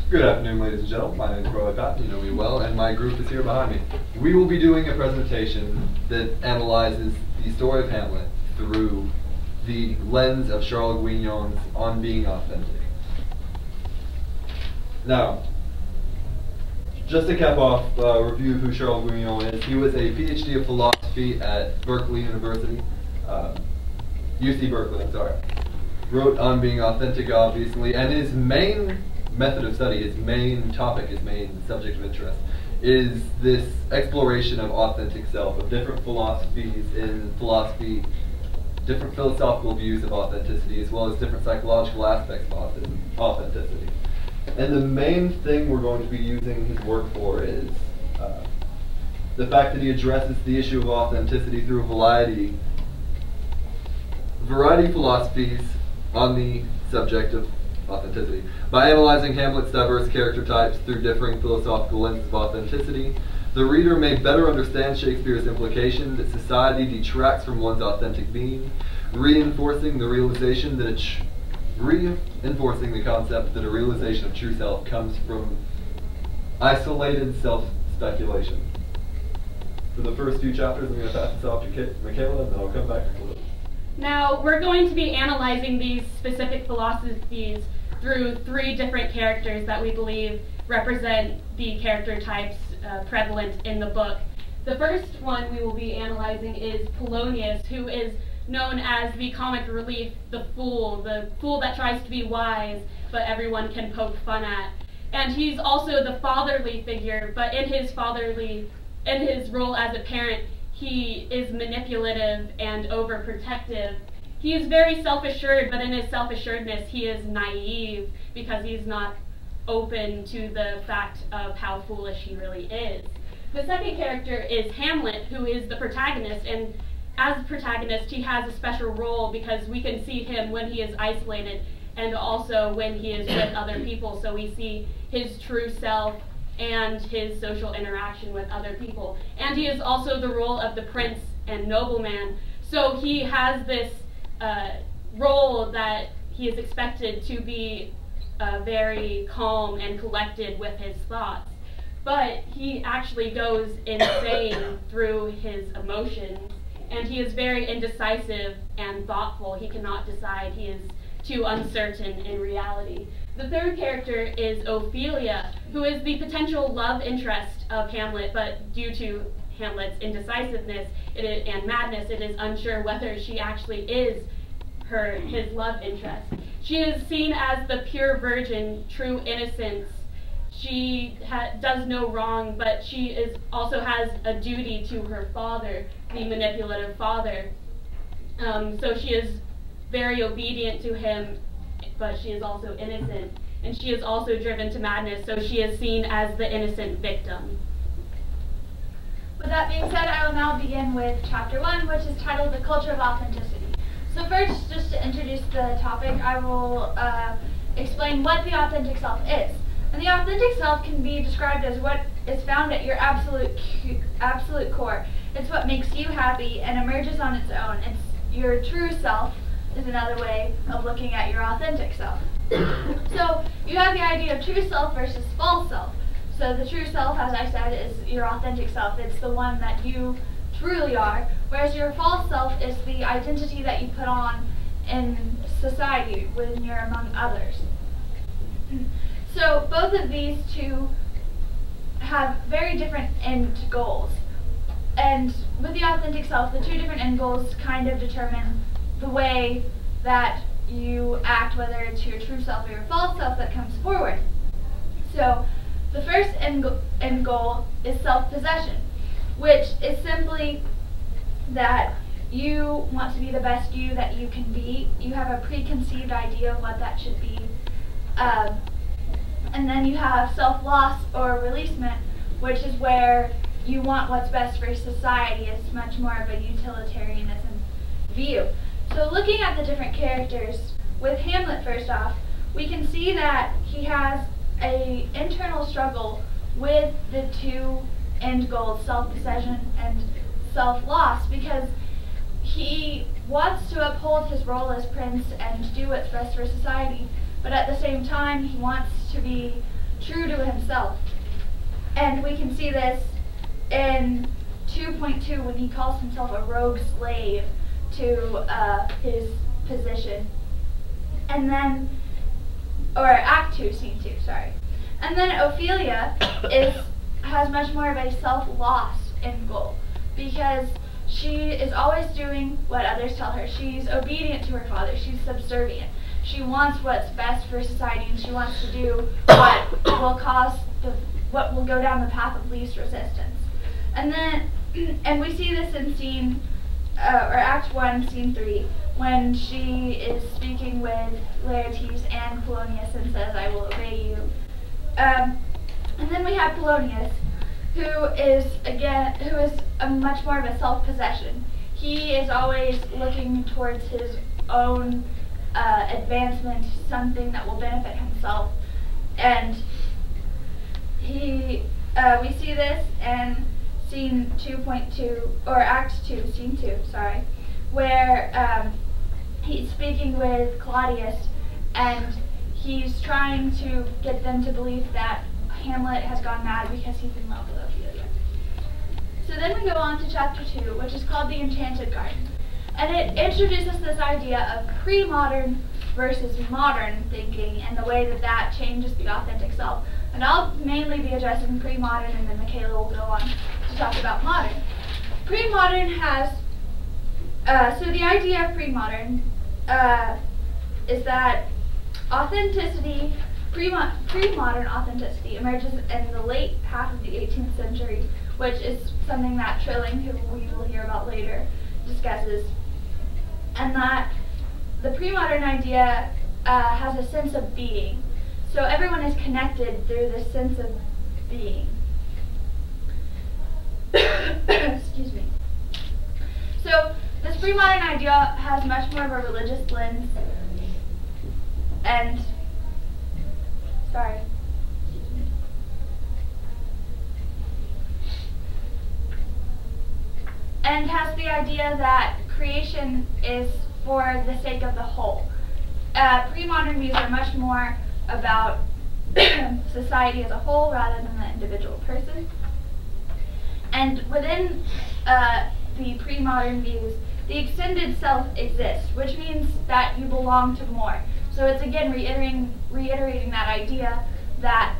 Good afternoon, ladies and gentlemen. My name is Roy Patton, you know me well, and my group is here behind me. We will be doing a presentation that analyzes the story of Hamlet through the lens of Charles Guignon's On Being Authentic. Now, just to cap off a review of who Charles Guignon is, he was a PhD of philosophy at Berkeley University, UC Berkeley, I'm sorry. Wrote On Being Authentic, obviously, and his main method of study, his main topic, his main subject of interest, is this exploration of authentic self, of different philosophies in philosophy, different philosophical views of authenticity, as well as different psychological aspects of authenticity. And the main thing we're going to be using his work for is the fact that he addresses the issue of authenticity through a variety of philosophies on the subject of authenticity. By analyzing Hamlet's diverse character types through differing philosophical lenses of authenticity, the reader may better understand Shakespeare's implication that society detracts from one's authentic being, reinforcing the concept that a realization of true self comes from isolated self-speculation. For the first few chapters, I'm going to pass this off to Michaela, and then I'll come back to close. Now, we're going to be analyzing these specific philosophies through three different characters that we believe represent the character types prevalent in the book. The first one we will be analyzing is Polonius, who is known as the comic relief, the fool that tries to be wise, but everyone can poke fun at. And he's also the fatherly figure, but in his role as a parent, he is manipulative and overprotective. He is very self-assured, but in his self-assuredness, he is naive because he's not open to the fact of how foolish he really is. The second character is Hamlet, who is the protagonist, and as protagonist, he has a special role because we can see him when he is isolated and also when he is with other people, so we see his true self and his social interaction with other people. And he is also the role of the prince and nobleman, so he has this role that he is expected to be very calm and collected with his thoughts. But he actually goes insane through his emotions, and he is very indecisive and thoughtful. He cannot decide. He is too uncertain in reality. The third character is Ophelia, who is the potential love interest of Hamlet, but due to Hamlet's indecisiveness and madness, it is unsure whether she actually is his love interest. She is seen as the pure virgin, true innocence. She does no wrong, but she also has a duty to her father, the manipulative father. So she is very obedient to him, but she is also innocent. And she is also driven to madness, so she is seen as the innocent victim. With that being said, I will now begin with Chapter 1, which is titled The Culture of Authenticity. So first, just to introduce the topic, I will explain what the authentic self is. And the authentic self can be described as what is found at your absolute core. It's what makes you happy and emerges on its own. It's your true self is another way of looking at your authentic self. So you have the idea of true self versus false self. So the true self, as I said, is your authentic self. It's the one that you truly are, whereas your false self is the identity that you put on in society when you're among others. So both of these two have very different end goals. And with the authentic self, the two different end goals kind of determine the way that you act, whether it's your true self or your false self that comes forward. So the first end goal is self-possession, which is simply that you want to be the best you that you can be. You have a preconceived idea of what that should be. And then you have self-loss or releasement, which is where you want what's best for society. It's much more of a utilitarianism view. So looking at the different characters, with Hamlet first off, we can see that he has an internal struggle with the two end goals, self-possession and self-loss, because he wants to uphold his role as prince and do what's best for society, but at the same time he wants to be true to himself. And we can see this in 2.2 when he calls himself a rogue slave to his position. And then, or Act 2, Scene 2, sorry. And then Ophelia has much more of a self-loss end goal, because she is always doing what others tell her. She's obedient to her father. She's subservient. She wants what's best for society, and she wants to do what will go down the path of least resistance. And then, and we see this in Act 1, Scene 3, when she is speaking with Laertes and Polonius and says, "I will obey you." And then we have Polonius, who is a much more of a self-possession. He is always looking towards his own advancement, something that will benefit himself. And we see this in Scene 2.2, or Act 2, Scene 2, sorry, where he's speaking with Claudius, and he's trying to get them to believe that Hamlet has gone mad because he's in love with Ophelia. So then we go on to Chapter 2, which is called The Enchanted Garden. And it introduces this idea of pre-modern versus modern thinking and the way that that changes the authentic self. And I'll mainly be addressing pre-modern, and then Michaela will go on to talk about modern. Pre-modern has, so the idea of pre-modern is that authenticity, pre-modern authenticity emerges in the late half of the 18th century, which is something that Trilling, who we will hear about later, discusses. And that the pre-modern idea has a sense of being. So everyone is connected through this sense of being. Excuse me. So this pre-modern idea has much more of a religious lens, and and has the idea that creation is for the sake of the whole. Pre-modern views are much more about society as a whole rather than the individual person. And within the pre-modern views, the extended self exists, which means that you belong to more. So it's again reiterating that idea that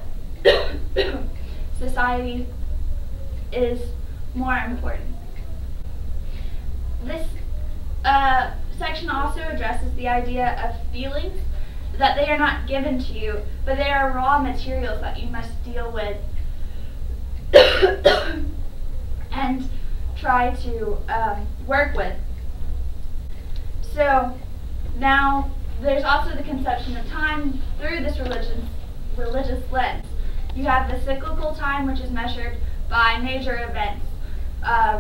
society is more important. This section also addresses the idea of feelings, that they are not given to you, but they are raw materials that you must deal with and try to work with. So now there's also the conception of time through this religious lens. You have the cyclical time, which is measured by major events,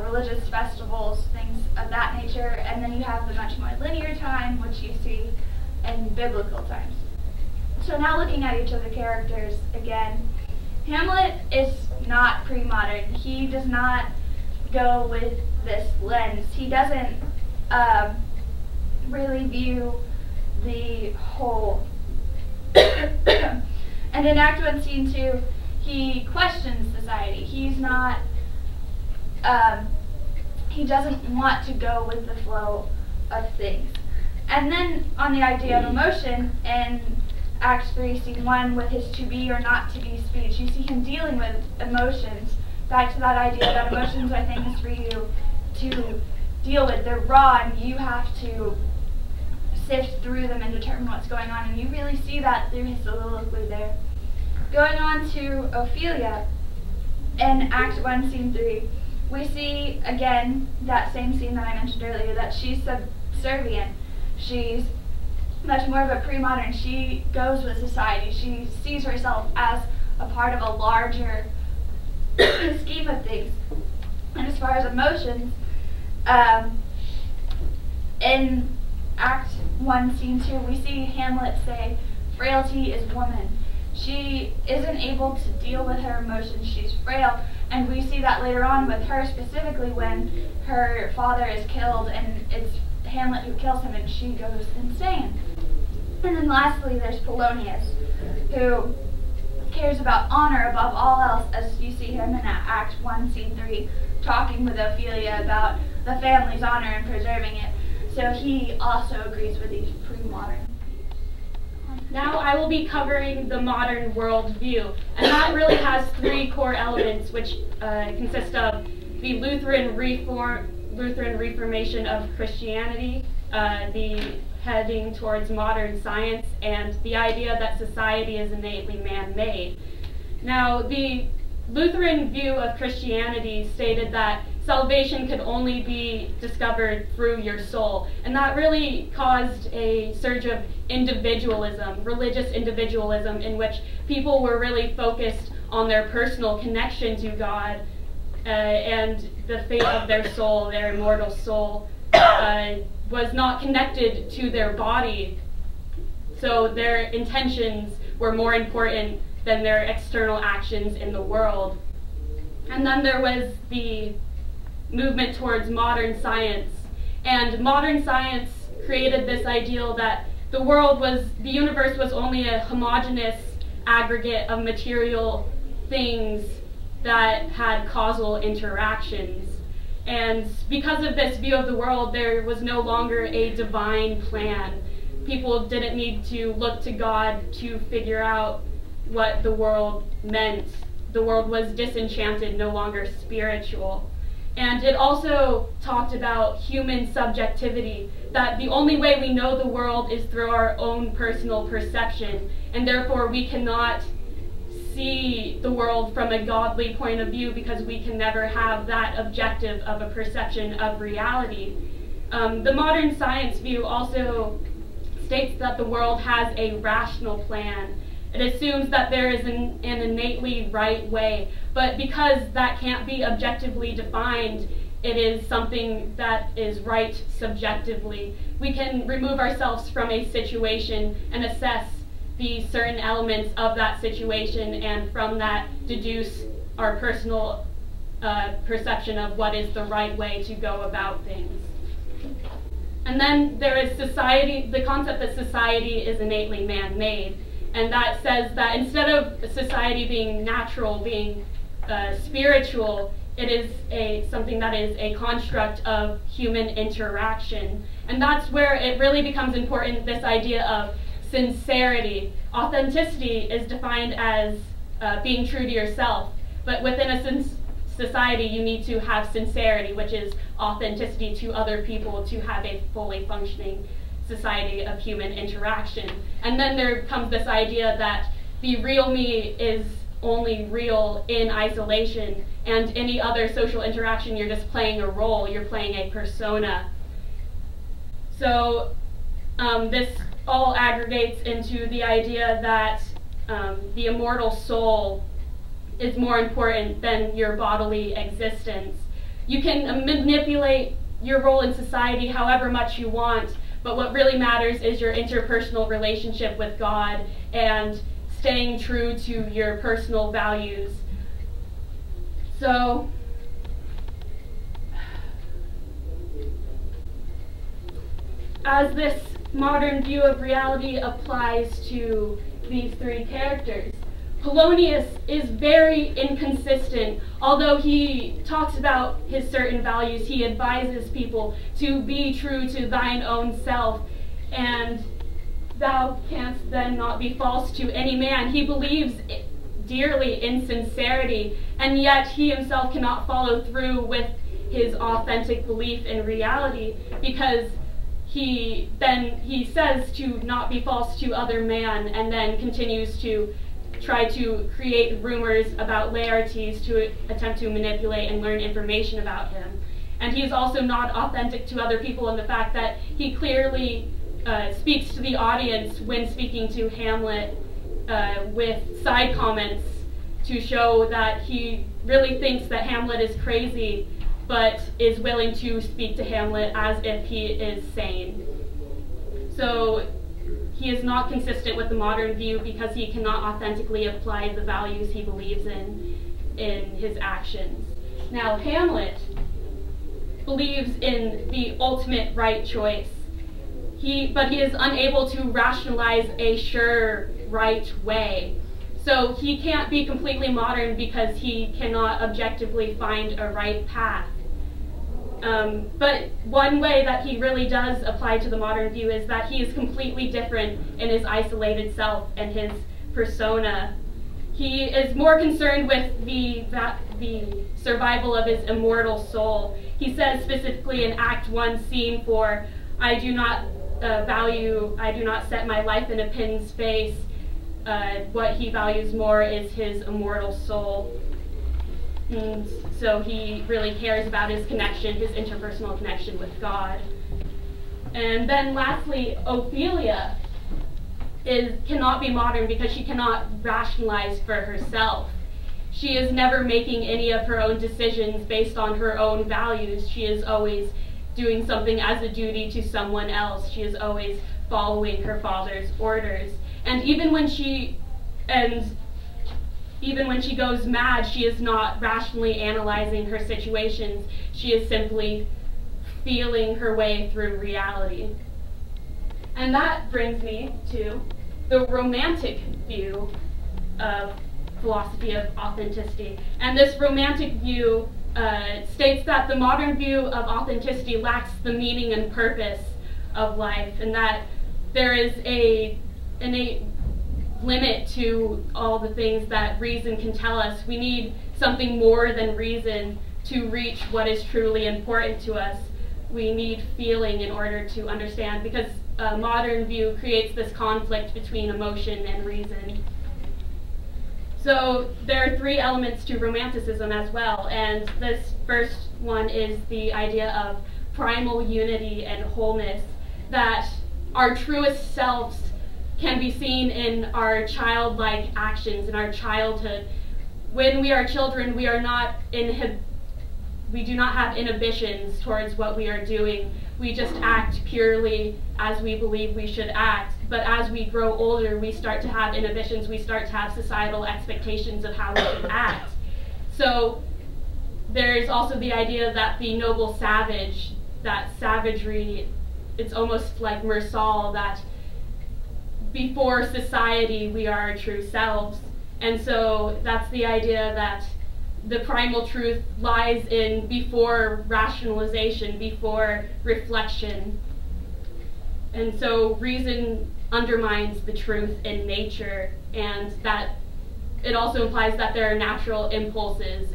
religious festivals, things of that nature, and then you have the much more linear time, which you see in biblical times. So now looking at each of the characters again, Hamlet is not pre-modern. He does not go with this lens. He doesn't really view the whole. And in Act 1, Scene 2, he questions society. He's not, he doesn't want to go with the flow of things. And then on the idea of emotion, in Act 3, Scene 1, with his to be or not to be speech, you see him dealing with emotions. Back to that idea that emotions are things for you to deal with. They're raw, and you have to sift through them and determine what's going on, and you really see that through his soliloquy there. Going on to Ophelia, in Act 1, Scene 3, we see again that same scene that I mentioned earlier, that she's subservient. She's much more of a pre-modern. She goes with society. She sees herself as a part of a larger scheme of things. And as far as emotions, in Act 1, Scene 2, we see Hamlet say, "Frailty is woman." She isn't able to deal with her emotions. She's frail. And we see that later on with her, specifically when her father is killed and it's Hamlet who kills him and she goes insane. And then lastly, there's Polonius, who cares about honor above all else, as you see him in Act 1, Scene 3, talking with Ophelia about the family's honor and preserving it. So he also agrees with these pre-modern views. Now I will be covering the modern worldview, and that really has three core elements, which consist of the Lutheran Reformation of Christianity, the heading towards modern science, and the idea that society is innately man-made. Now, the Lutheran view of Christianity stated that salvation could only be discovered through your soul, and that really caused a surge of individualism, religious individualism, in which people were really focused on their personal connection to God and the fate of their soul, their immortal soul, was not connected to their body, so their intentions were more important than their external actions in the world. And then there was the movement towards modern science, and modern science created this ideal that the universe was only a homogeneous aggregate of material things that had causal interactions. And because of this view of the world, there was no longer a divine plan. People didn't need to look to God to figure out what the world meant. The world was disenchanted, no longer spiritual. And it also talked about human subjectivity, that the only way we know the world is through our own personal perception, and therefore we cannot see the world from a godly point of view because we can never have that objective of a perception of reality. The modern science view also states that the world has a rational plan. It assumes that there is an innately right way, but because that can't be objectively defined, it is something that is right subjectively. We can remove ourselves from a situation and assess the certain elements of that situation, and from that deduce our personal perception of what is the right way to go about things. And then there is society, the concept that society is innately man-made, and that says that instead of society being natural, being spiritual, it is something that is a construct of human interaction. And that's where it really becomes important, this idea of sincerity. Authenticity is defined as being true to yourself, but within a society you need to have sincerity, which is authenticity to other people, to have a fully functioning society of human interaction. And then there comes this idea that the real me is only real in isolation, and any other social interaction you're just playing a role, you're playing a persona. So this all aggregates into the idea that the immortal soul is more important than your bodily existence. You can manipulate your role in society however much you want, but what really matters is your interpersonal relationship with God and staying true to your personal values. So, as this modern view of reality applies to these three characters, Polonius is very inconsistent. Although he talks about his certain values, he advises people to be true to thine own self, and thou canst then not be false to any man. He believes dearly in sincerity, and yet he himself cannot follow through with his authentic belief in reality, because he says to not be false to other man, and then continues to try to create rumors about Laertes to attempt to manipulate and learn information about him. And he is also not authentic to other people in the fact that he clearly speaks to the audience when speaking to Hamlet with side comments to show that he really thinks that Hamlet is crazy, but is willing to speak to Hamlet as if he is sane. So he is not consistent with the modern view because he cannot authentically apply the values he believes in his actions. Now, Hamlet believes in the ultimate right choice, but he is unable to rationalize a sure right way. So he can't be completely modern because he cannot objectively find a right path. But one way that he really does apply to the modern view is that he is completely different in his isolated self and his persona. He is more concerned with the survival of his immortal soul. He says specifically in Act 1, Scene 4, I do not set my life in a pin's face. What he values more is his immortal soul. And so he really cares about his connection, his interpersonal connection with God. And then lastly, Ophelia cannot be modern because she cannot rationalize for herself. She is never making any of her own decisions based on her own values. She is always doing something as a duty to someone else. She is always following her father's orders. And even when she goes mad, she is not rationally analyzing her situations. She is simply feeling her way through reality. And that brings me to the Romantic view of philosophy of authenticity. And this Romantic view states that the modern view of authenticity lacks the meaning and purpose of life, and that there is an innate limit to all the things that reason can tell us. We need something more than reason to reach what is truly important to us. We need feeling in order to understand, because a modern view creates this conflict between emotion and reason. So there are three elements to Romanticism as well, and this first one is the idea of primal unity and wholeness, that our truest selves can be seen in our childlike actions, in our childhood. When we are children, we do not have inhibitions towards what we are doing. We just act purely as we believe we should act. But as we grow older, we start to have inhibitions. We start to have societal expectations of how we should act. So there's also the idea that the noble savage, that savagery, it's almost like Mersal, that before society we are our true selves. And so that's the idea that the primal truth lies in before rationalization, before reflection. And so reason undermines the truth in nature, and that it also implies that there are natural impulses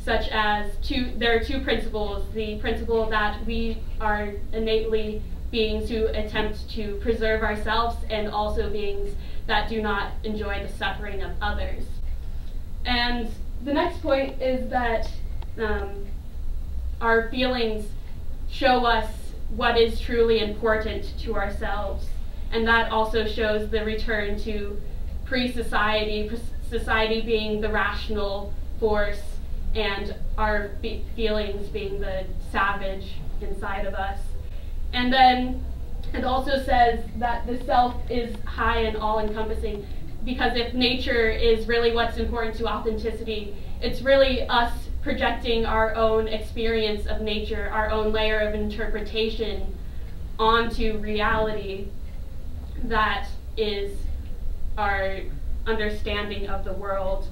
such as there are two principles: the principle that we are innately beings who attempt to preserve ourselves, and also beings that do not enjoy the suffering of others. And the next point is that our feelings show us what is truly important to ourselves, and that also shows the return to pre-society, society being the rational force and our feelings being the savage inside of us. And then it also says that the self is high and all-encompassing, because if nature is really what's important to authenticity, it's really us projecting our own experience of nature, our own layer of interpretation onto reality. That is our understanding of the world.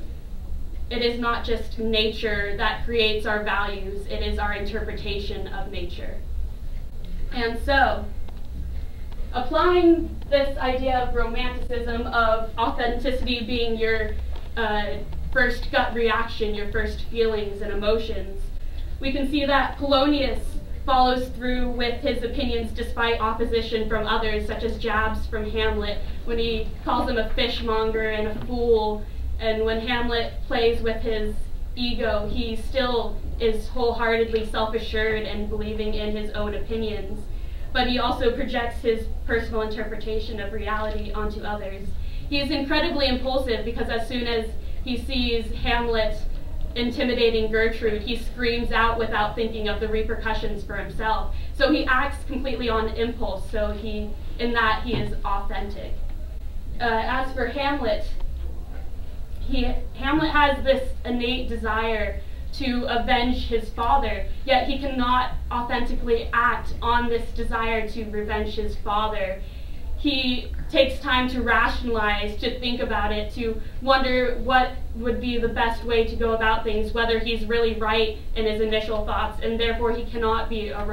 It is not just nature that creates our values, it is our interpretation of nature. And so, applying this idea of Romanticism, of authenticity being your first gut reaction, your first feelings and emotions, we can see that Polonius follows through with his opinions despite opposition from others, such as jabs from Hamlet, when he calls him a fishmonger and a fool. And when Hamlet plays with his ego, he still is wholeheartedly self-assured and believing in his own opinions. But he also projects his personal interpretation of reality onto others. He is incredibly impulsive, because as soon as he sees Hamlet intimidating Gertrude, he screams out without thinking of the repercussions for himself. So he acts completely on impulse, so in that he is authentic. As for Hamlet, Hamlet has this innate desire to avenge his father, yet he cannot authentically act on this desire to revenge his father. he takes time to rationalize, to think about it, to wonder what would be the best way to go about things, whether he's really right in his initial thoughts, and therefore he cannot be a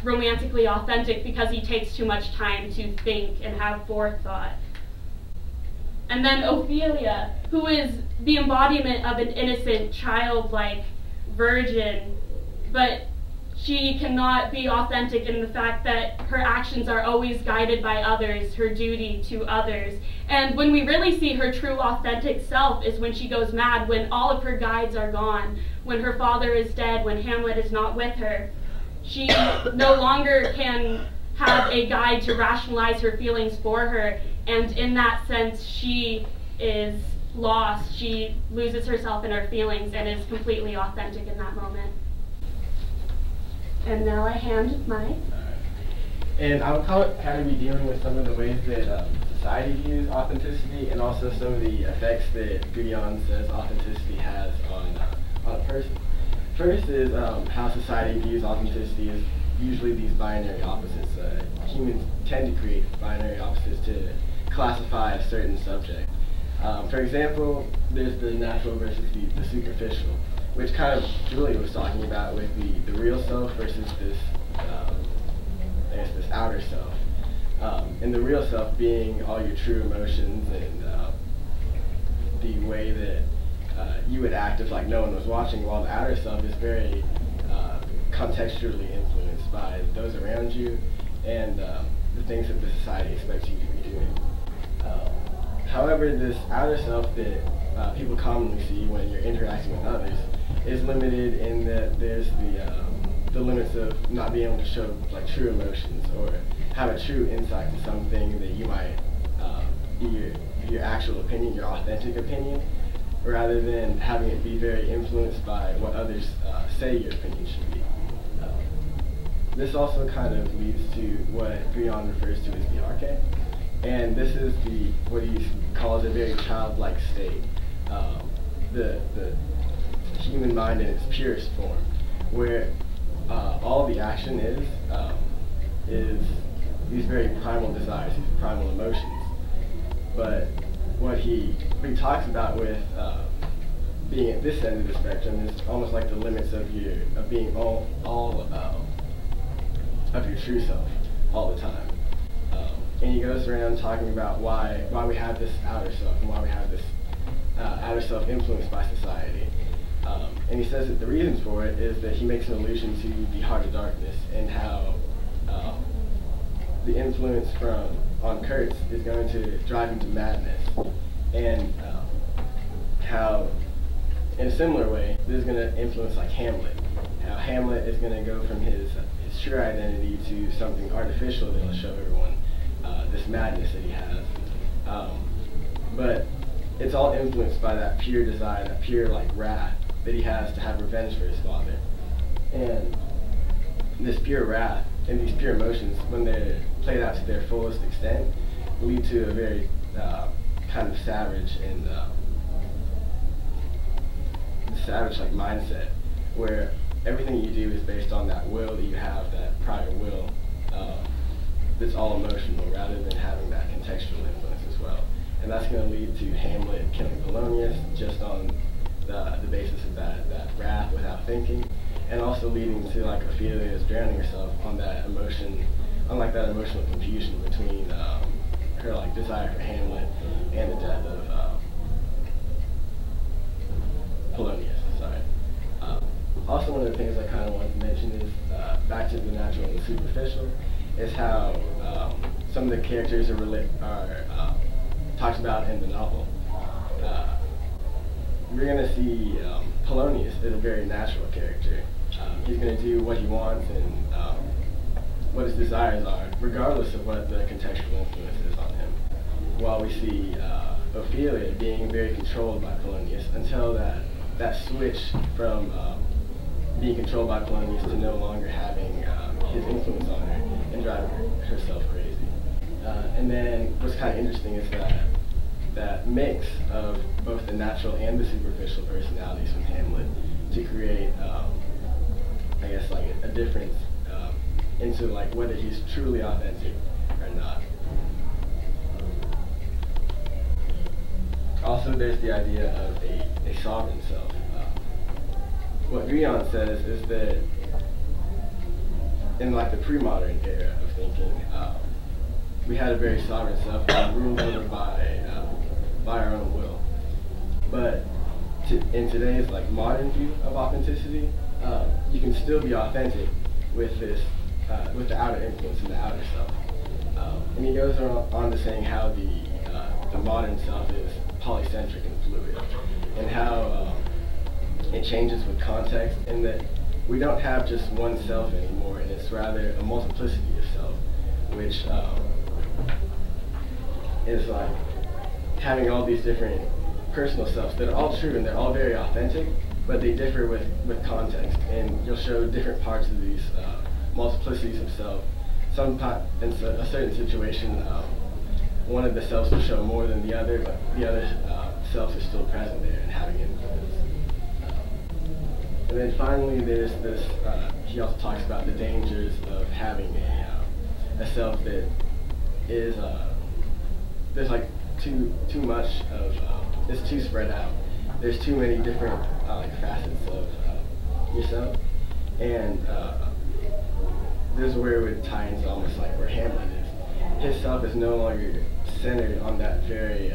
romantically authentic because he takes too much time to think and have forethought. And then Ophelia, who is the embodiment of an innocent, childlike virgin, but she cannot be authentic in the fact that her actions are always guided by others, her duty to others. And when we really see her true authentic self is when she goes mad, when all of her guides are gone, when her father is dead, when Hamlet is not with her. She no longer can have a guide to rationalize her feelings for her, and in that sense she is lost. She loses herself in her feelings and is completely authentic in that moment. And now I hand my... And I would kind of be dealing with some of the ways that society views authenticity, and also some of the effects that Guignon says authenticity has on a person. First is how society views authenticity is usually these binary opposites. Humans tend to create binary opposites to classify a certain subject. For example, there's the natural versus the superficial, which kind of Julia was talking about with the real self versus this, I guess, this outer self. And the real self being all your true emotions and the way that you would act if like no one was watching, while the outer self is very contextually influenced by those around you and the things that the society expects you to be doing. However, this outer self that people commonly see when you're interacting with others is limited in that there's the limits of not being able to show like true emotions or have a true insight to something that you might be your actual opinion, your authentic opinion, rather than having it be very influenced by what others say your opinion should be. This also kind of leads to what Guignon refers to as the arche, and this is what he calls a very childlike state, the human mind in its purest form, where all the action is these very primal desires, these primal emotions. But what he talks about with being at this end of the spectrum is almost like the limits of being all of your true self all the time. And he goes around talking about why we have this outer self and why we have this outer self influenced by society. And he says that the reasons for it is that he makes an allusion to the heart of darkness and how the influence on Kurtz is going to drive him to madness, and how in a similar way this is going to influence like Hamlet. How Hamlet is going to go from his true identity to something artificial that will show everyone this madness that he has. But it's all influenced by that pure desire, that pure like wrath that he has to have revenge for his father. And this pure wrath and these pure emotions, when they're played out to their fullest extent, lead to a very kind of savage and savage like mindset, where everything you do is based on that will that you have, that prior will that's all emotional rather than having that contextual influence as well. And that's going to lead to Hamlet killing Polonius just on the basis of that wrath without thinking, and also leading to like Ophelia's drowning herself on that emotion, unlike that emotional confusion between her like desire for Hamlet and the death of Polonius. Sorry. Also, one of the things I kind of wanted to mention is back to the natural and the superficial, is how some of the characters are talked about in the novel. We're going to see Polonius is a very natural character. He's going to do what he wants and what his desires are, regardless of what the contextual influence is on him. While we see Ophelia being very controlled by Polonius until that switch from being controlled by Polonius to no longer having his influence on her and driving herself crazy. And then what's kind of interesting is that mix of both the natural and the superficial personalities from Hamlet to create, I guess, like a difference into like whether he's truly authentic or not. also there's the idea of a sovereign self. What Guignon says is that in like the pre-modern era of thinking, we had a very sovereign self ruled over by our own will. But in today's like modern view of authenticity, you can still be authentic with this, with the outer influence and the outer self. And he goes on to saying how the modern self is polycentric and fluid, and how it changes with context, and that we don't have just one self anymore, and it's rather a multiplicity of self, which is like having all these different personal selves that are all true and they're all very authentic, but they differ with context, and you'll show different parts of these multiplicities of self. Sometimes in a certain situation, one of the selves will show more than the other, but the other selves are still present there and having influence. And then finally, there's this, he also talks about the dangers of having a self that is, there's like too much of, it's too spread out. There's too many different like facets of yourself. And this is where it would tie into almost like where Hamlet is. His self is no longer centered on that very,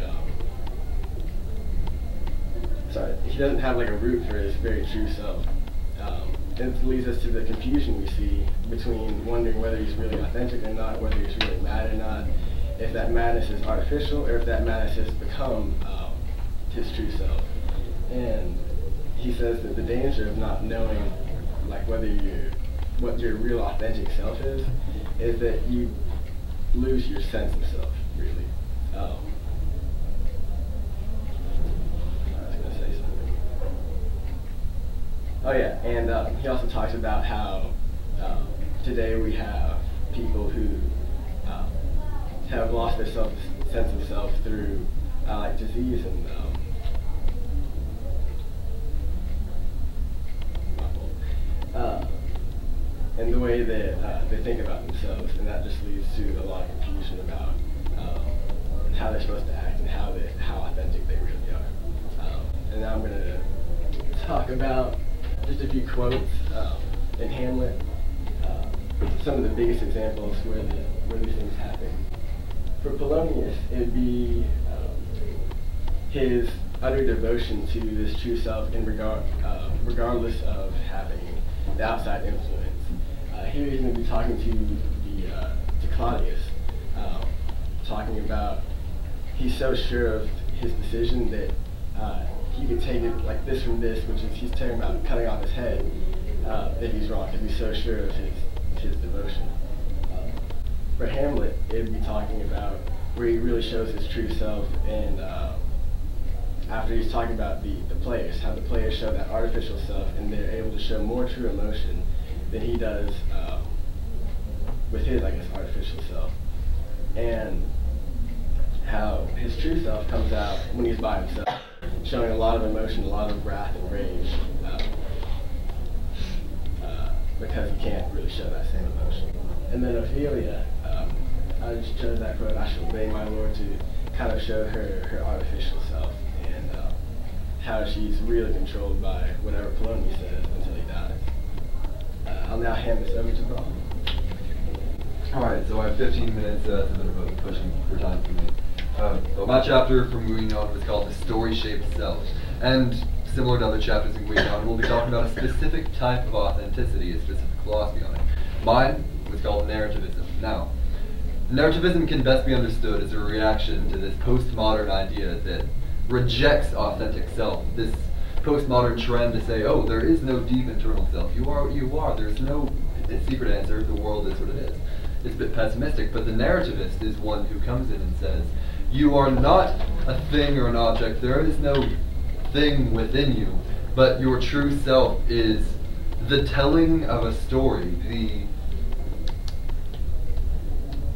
he doesn't have like a root for his very true self. It leads us to the confusion we see between wondering whether he's really authentic or not, whether he's really mad or not, if that madness is artificial or if that madness has become his true self. And he says that the danger of not knowing like what your real authentic self is that you lose your sense of self, really. I was going to say something. Oh yeah, and he also talks about how today we have people who have lost their sense of self through like disease and and the way that they think about themselves, and that just leads to a lot of confusion about how they're supposed to act and how authentic they really are. And now I'm going to talk about just a few quotes in Hamlet, some of the biggest examples where these things happen. For Polonius, it would be his utter devotion to this true self in regardless of having the outside influence. Here he's going to be talking to Claudius, talking about he's so sure of his decision that he could take it like this from this, which is he's talking about cutting off his head if he's wrong, because he's so sure of his devotion. For Hamlet, it would be talking about where he really shows his true self, and after he's talking about the players, how the players show that artificial self, and they're able to show more true emotion than he does with his, I guess, artificial self. And how his true self comes out when he's by himself, showing a lot of emotion, a lot of wrath and rage, because he can't really show that same emotion. And then Ophelia, I just chose that quote, "I shall obey my lord," to kind of show her artificial self, and how she's really controlled by whatever Polonius says until he dies. I'll now hand this over to Bob. Alright, so I have 15 minutes, that's a bit of a pushing for time for me. So my chapter from Guignon was called The Story-Shaped Self. And similar to other chapters in Guignon, we'll be talking about a specific type of authenticity, a specific philosophy on it. Mine was called narrativism. Now, narrativism can best be understood as a reaction to this postmodern idea that rejects authentic self. This postmodern trend to say, oh, there is no deep internal self. You are what you are. There's no secret answer. The world is what it is. It's a bit pessimistic, but the narrativist is one who comes in and says, you are not a thing or an object. There is no thing within you, but your true self is the telling of a story, the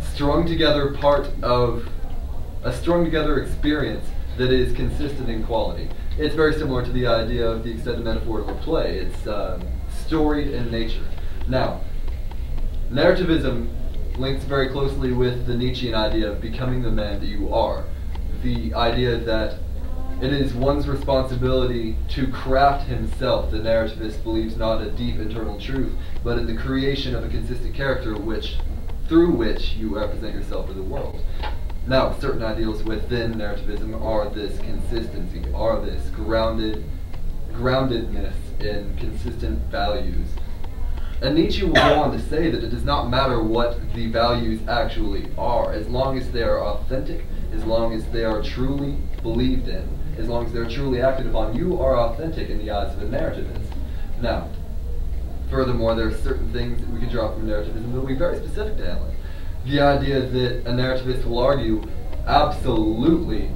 strung together part of a strung together experience that is consistent in quality. It's very similar to the idea of the extended metaphor of a play. It's storied in nature. Now, narrativism links very closely with the Nietzschean idea of becoming the man that you are. The idea that It is one's responsibility to craft himself. The narrativist believes not a deep internal truth, but in the creation of a consistent character through which you represent yourself to the world. Now, certain ideals within narrativism are this consistency, are this groundedness in consistent values. And Nietzsche will go on to say that it does not matter what the values actually are, as long as they are authentic, as long as they are truly believed in, as long as they're truly acted upon, you are authentic in the eyes of a narrativist. Now, furthermore, there are certain things that we can draw from narrativism that will be very specific to Hamlet. The idea that a narrativist will argue, absolutely,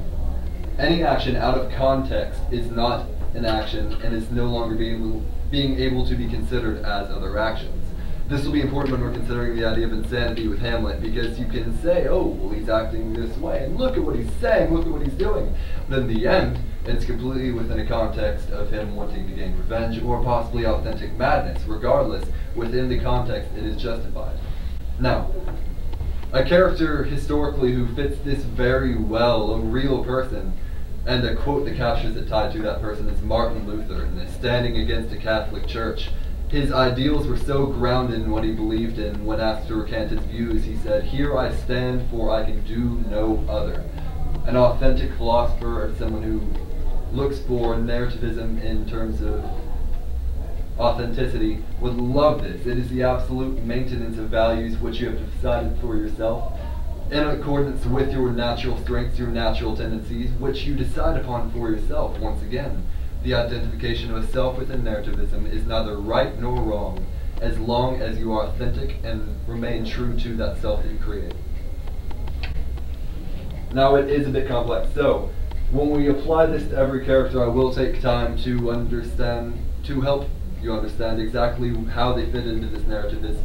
any action out of context is not an action and is no longer being able to be considered as other actions. This will be important when we're considering the idea of insanity with Hamlet, because you can say, oh, well, he's acting this way, and look at what he's saying, look at what he's doing. But in the end, it's completely within a context of him wanting to gain revenge or possibly authentic madness. Regardless, within the context, it is justified. Now, a character historically who fits this very well, a real person, and a quote that captures it tied to that person is Martin Luther, and is standing against a Catholic Church. His ideals were so grounded in what he believed in. When asked to recant his views, he said, "Here I stand, for I can do no other." An authentic philosopher, or someone who looks for narrativism in terms of authenticity, would love this. It is the absolute maintenance of values which you have decided for yourself, in accordance with your natural strengths, your natural tendencies, which you decide upon for yourself. Once again, the identification of a self within narrativism is neither right nor wrong, as long as you are authentic and remain true to that self that you create. Now, it is a bit complex, so when we apply this to every character, I will take time to help you understand exactly how they fit into this narrativist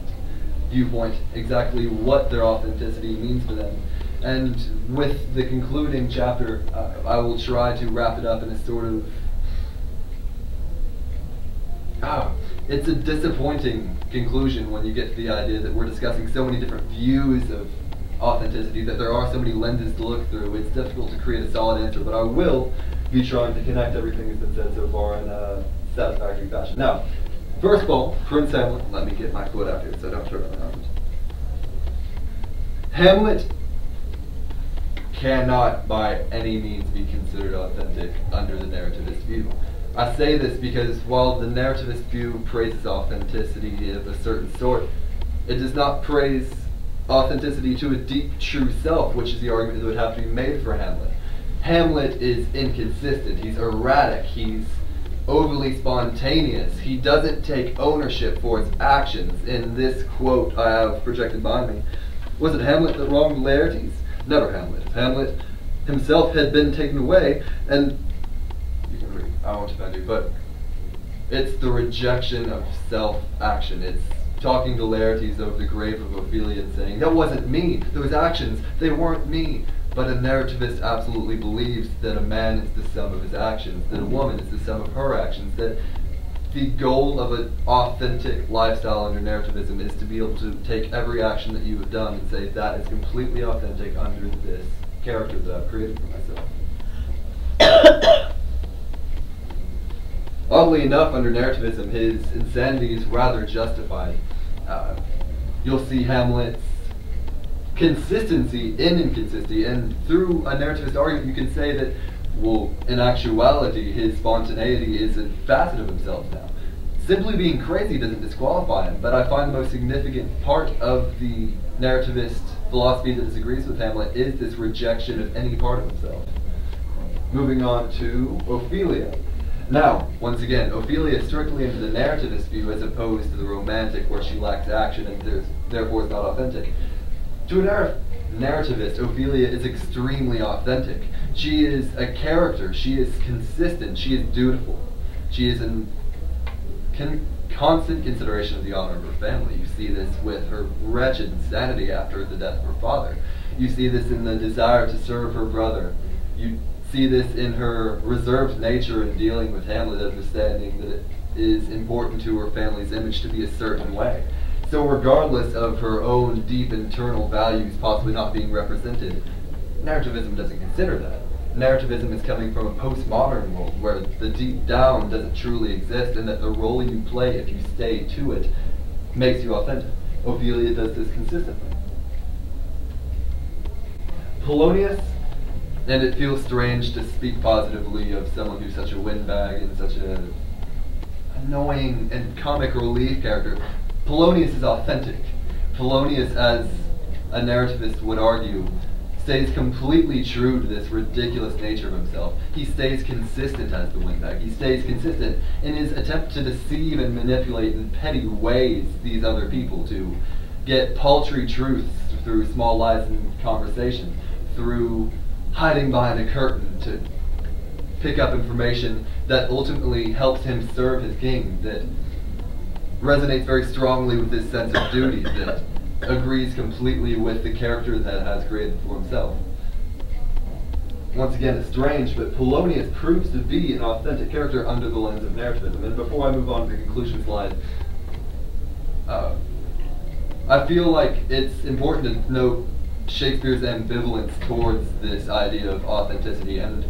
viewpoint, exactly what their authenticity means for them. And with the concluding chapter, I will try to wrap it up in a sort of it's a disappointing conclusion when you get to the idea that we're discussing so many different views of authenticity, that there are so many lenses to look through. It's difficult to create a solid answer, but I will be trying to connect everything that's been said so far in a satisfactory fashion. Now, first of all, Prince Hamlet, let me get my quote out here so I don't turn around. Hamlet cannot by any means be considered authentic under the narrativist view. I say this because while the narrativist view praises authenticity of a certain sort, it does not praise authenticity to a deep, true self, which is the argument that would have to be made for Hamlet. Hamlet is inconsistent, he's erratic, he's overly spontaneous, he doesn't take ownership for his actions. In this quote I have projected behind me, was it Hamlet that wronged Laertes? Never Hamlet. If Hamlet himself had been taken away, and I won't offend you, but it's the rejection of self-action. It's talking to Laertes over the grave of Ophelia and saying, that wasn't me, those actions, they weren't me. But a narrativist absolutely believes that a man is the sum of his actions, that a woman is the sum of her actions, that the goal of an authentic lifestyle under narrativism is to be able to take every action that you have done and say, that is completely authentic under this character that I've created for myself. Oddly enough, under narrativism, his insanity is rather justified. You'll see Hamlet's consistency in inconsistency, and through a narrativist argument you can say that, well, in actuality, his spontaneity is a facet of himself now. Simply being crazy doesn't disqualify him, but I find the most significant part of the narrativist philosophy that disagrees with Hamlet is this rejection of any part of himself. Moving on to Ophelia. Now, once again, Ophelia is strictly into the narrativist view as opposed to the romantic, where she lacks action and therefore is not authentic. To a narrativist, Ophelia is extremely authentic. She is a character, she is consistent, she is dutiful. She is in constant consideration of the honor of her family. You see this with her wretched insanity after the death of her father. You see this in the desire to serve her brother. You see this in her reserved nature in dealing with Hamlet, understanding that it is important to her family's image to be a certain way. So regardless of her own deep internal values possibly not being represented, narrativism doesn't consider that. narrativism is coming from a postmodern world where the deep down doesn't truly exist, and that the role you play, if you stay to it, makes you authentic. Ophelia does this consistently. Polonius, and it feels strange to speak positively of someone who's such a windbag and such a annoying and comic relief character. Polonius is authentic. Polonius, as a narrativist would argue, stays completely true to this ridiculous nature of himself. He stays consistent as the windbag. He stays consistent in his attempt to deceive and manipulate in petty ways these other people, to get paltry truths through small lies in conversation, through hiding behind a curtain to pick up information that ultimately helps him serve his king, that resonates very strongly with his sense of duty, that agrees completely with the character that has created for himself. Once again, it's strange, but Polonius proves to be an authentic character under the lens of narrativism. And before I move on to the conclusion slide, I feel like it's important to note Shakespeare's ambivalence towards this idea of authenticity, and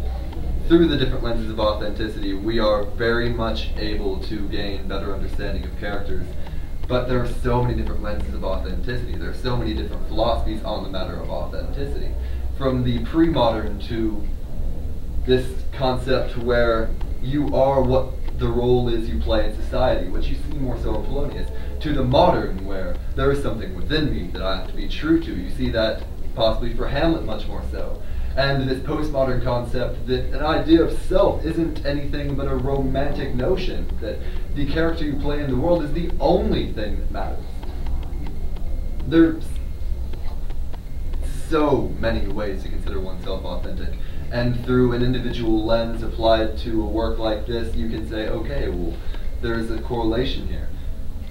through the different lenses of authenticity, we are very much able to gain better understanding of characters. But there are so many different lenses of authenticity. There are so many different philosophies on the matter of authenticity. From the pre-modern to this concept where you are what the role is you play in society, which you see more so in Polonius, to the modern where there is something within me that I have to be true to. You see that possibly for Hamlet much more so. And this postmodern concept that an idea of self isn't anything but a romantic notion, that the character you play in the world is the only thing that matters. There's so many ways to consider oneself authentic, and through an individual lens applied to a work like this, you can say, okay, well, there is a correlation here.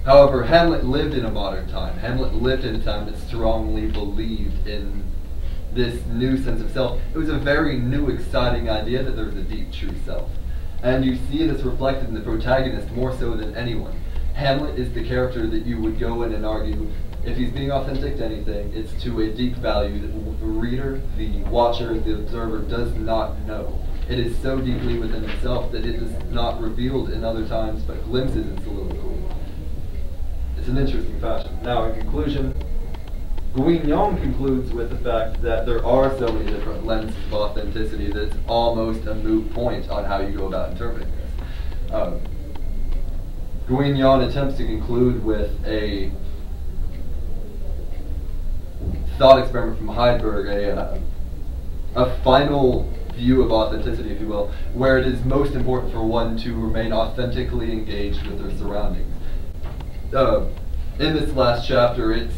However, Hamlet lived in a modern time. Hamlet lived in a time that strongly believed in this new sense of self. It was a very new, exciting idea that there was a deep, true self. And you see it as reflected in the protagonist more so than anyone. Hamlet is the character that you would go in and argue, if he's being authentic to anything, it's to a deep value that the reader, the watcher, the observer does not know. It is so deeply within himself that it is not revealed in other times, but glimpses in soliloquy. It's an interesting fashion. Now, in conclusion, Guignon concludes with the fact that there are so many different lenses of authenticity that it's almost a moot point on how you go about interpreting this. Guignon attempts to conclude with a thought experiment from Heidelberg, a final view of authenticity, if you will, where it is most important for one to remain authentically engaged with their surroundings. In this last chapter, it's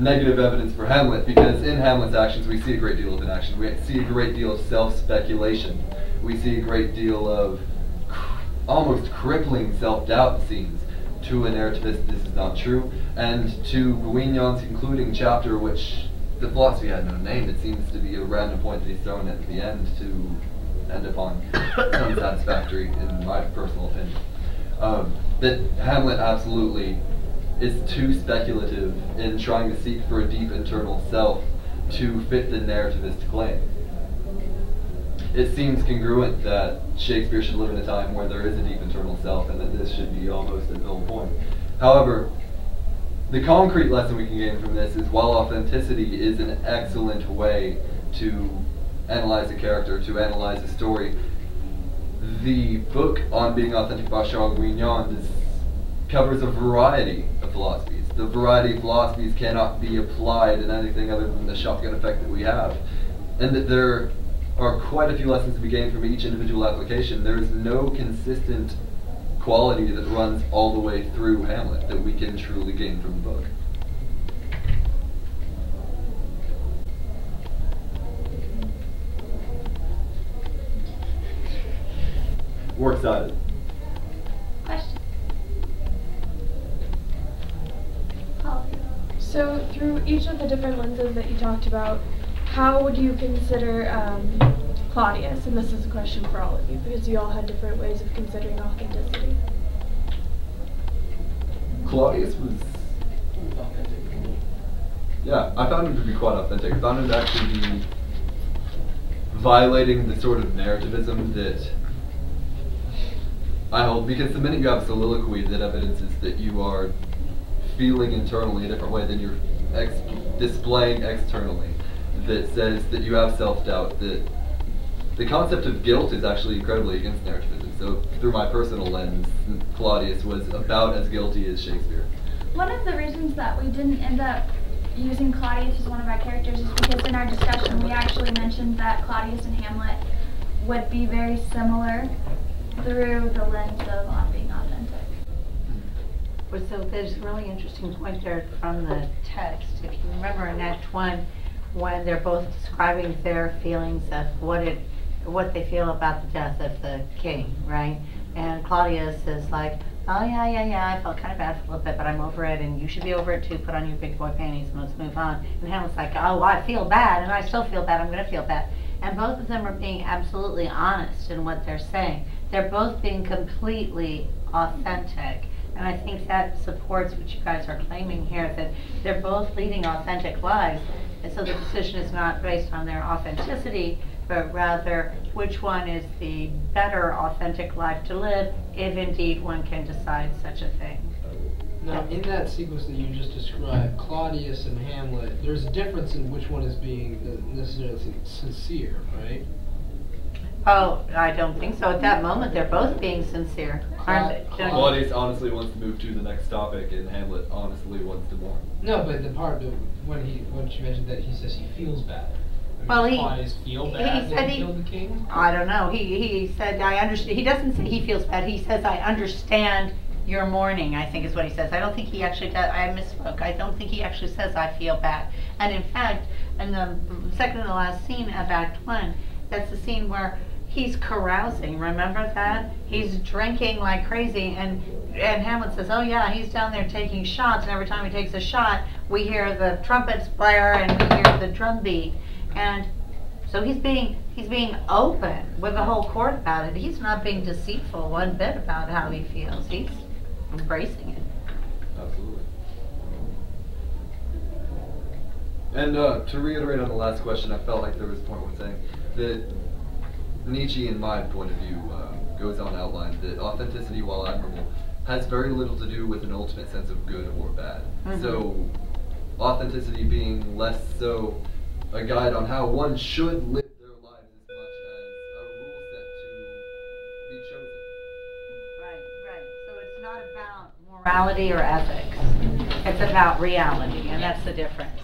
negative evidence for Hamlet, because in Hamlet's actions we see a great deal of inaction. We see a great deal of self-speculation. We see a great deal of almost crippling self-doubt scenes. To a narrativist, this is not true. And to Guignon's concluding chapter, which the philosophy had no name, it seems to be a random point that he's thrown at the end to end upon unsatisfactory, in my personal opinion. That Hamlet absolutely is too speculative in trying to seek for a deep internal self to fit the narrativist claim. It seems congruent that Shakespeare should live in a time where there is a deep internal self, and that this should be almost a null point. However, the concrete lesson we can gain from this is, while authenticity is an excellent way to analyze a character, to analyze a story, the book on being authentic by Charles Guignon covers a variety of philosophies. The variety of philosophies cannot be applied in anything other than the shotgun effect that we have. And that there are quite a few lessons to be gained from each individual application. There is no consistent quality that runs all the way through Hamlet that we can truly gain from the book. We're excited. Question. So through each of the different lenses that you talked about, how would you consider Claudius? And this is a question for all of you, because you all had different ways of considering authenticity. Claudius was... yeah, I found him to be quite authentic. I found him to actually be violating the sort of narrativism that I hold, because the minute you have soliloquy that evidences that you are feeling internally a different way than you're displaying externally, that says that you have self-doubt, that the concept of guilt is actually incredibly against narrativism. So through my personal lens, Claudius was about as guilty as Shakespeare. One of the reasons that we didn't end up using Claudius as one of our characters is because in our discussion we actually mentioned that Claudius and Hamlet would be very similar through the lens of on being authentic. Well, so there's a really interesting point there from the text. If you remember in Act 1, when they're both describing their feelings of what they feel about the death of the king, right? And Claudius is like, oh yeah, I felt kind of bad for a little bit, but I'm over it, and you should be over it too. Put on your big boy panties and let's move on. And Hamlet's like, oh, I feel bad, and I still feel bad. I'm going to feel bad. And both of them are being absolutely honest in what they're saying. They're both being completely authentic. And I think that supports what you guys are claiming here, that they're both leading authentic lives. And so the decision is not based on their authenticity, but rather which one is the better authentic life to live, if indeed one can decide such a thing. Now, in that sequence that you just described, Claudius and Hamlet, there's a difference in which one is being necessarily sincere, right? Oh, I don't think so. At that moment, they're both being sincere, aren't they? Claudius honestly wants to move to the next topic, and Hamlet honestly wants to mourn. No, but the part of when she mentioned that he says he feels bad. I mean, Well, does Claudius feel bad that he killed the king? I don't know. He said, I understand. He doesn't say he feels bad. He says, I understand your mourning, I think is what he says. I don't think he actually does. I misspoke. I don't think he actually says, I feel bad. And in fact, in the second to last scene of Act 1, that's the scene where he's carousing. Remember that? He's drinking like crazy, and Hamlet says, oh yeah, he's down there taking shots, and every time he takes a shot, we hear the trumpets blare and we hear the drum beat. And so he's being open with the whole court about it. He's not being deceitful one bit about how he feels. He's embracing it. Absolutely. And to reiterate on the last question, I felt like there was a point worth saying that Nietzsche, in my point of view, goes on to outline that authenticity, while admirable, has very little to do with an ultimate sense of good or bad. Mm-hmm. So authenticity being less so a guide on how one should live their lives as much as a rule set to be chosen. Right. So it's not about morality or ethics. It's about reality, and that's the difference.